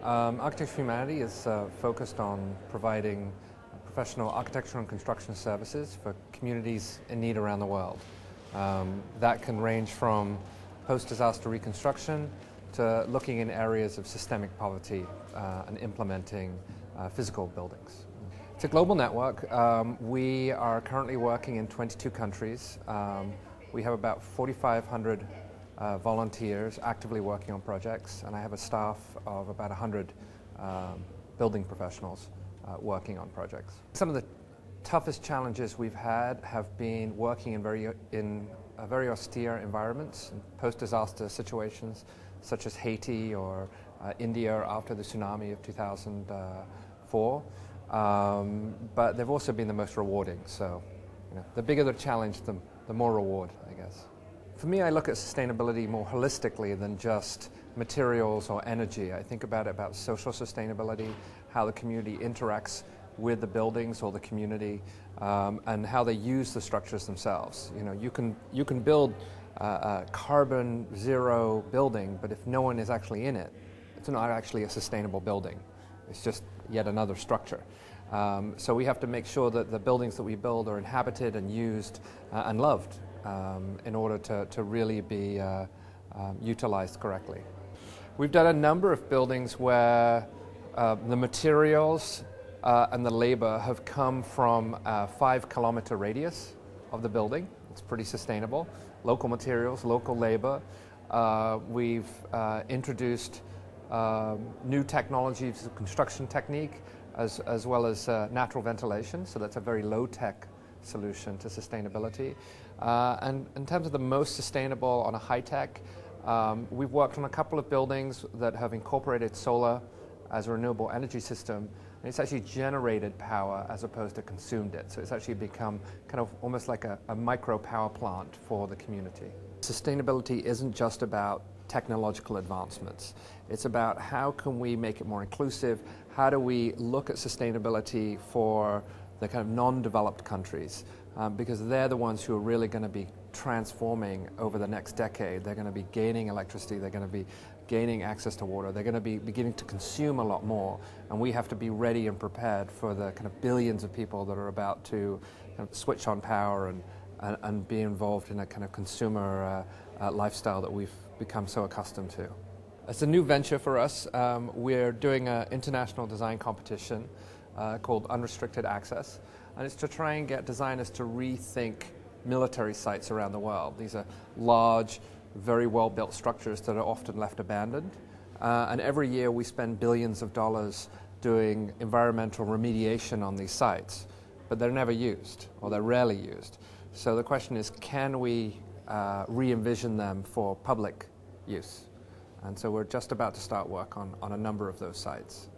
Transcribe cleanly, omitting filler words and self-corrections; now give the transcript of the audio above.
Architecture for Humanity is focused on providing professional architectural and construction services for communities in need around the world. That can range from post-disaster reconstruction to looking in areas of systemic poverty and implementing physical buildings. It's a global network. We are currently working in 22 countries. We have about 4,500 volunteers actively working on projects, and I have a staff of about 100 building professionals working on projects. Some of the toughest challenges we've had have been working in very austere environments, post-disaster situations such as Haiti or India after the tsunami of 2004. But they've also been the most rewarding. So, the bigger the challenge, the more reward, I guess. For me, I look at sustainability more holistically than just materials or energy. I think about social sustainability, how the community interacts with the buildings or the community, and how they use the structures themselves. You can build a carbon zero building, but if no one is actually in it, it's not actually a sustainable building. It's just yet another structure. So we have to make sure that the buildings that we build are inhabited and used and loved in order to really be utilized correctly. We've done a number of buildings where the materials and the labor have come from a 5-kilometer radius of the building. It's pretty sustainable. Local materials, local labor. We've introduced new technologies of construction technique as well as natural ventilation, so that's a very low-tech solution to sustainability. And in terms of the most sustainable on a high-tech, we've worked on a couple of buildings that have incorporated solar as a renewable energy system, and it's actually generated power as opposed to consumed it. So it's actually become kind of almost like a micro power plant for the community. Sustainability isn't just about technological advancements. It's about how can we make it more inclusive, how do we look at sustainability for the kind of non-developed countries, because they're the ones who are really going to be transforming over the next decade. They're going to be gaining electricity, they're going to be gaining access to water, they're going to be beginning to consume a lot more, and we have to be ready and prepared for the kind of billions of people that are about to kind of switch on power and be involved in a kind of consumer lifestyle that we've become so accustomed to. It's a new venture for us. We're doing an international design competition called Unrestricted Access, and it's to try and get designers to rethink military sites around the world. These are large, very well-built structures that are often left abandoned, and every year we spend billions of dollars doing environmental remediation on these sites, but they're never used, or they're rarely used. So the question is, can we re-envision them for public use? And so we're just about to start work on a number of those sites.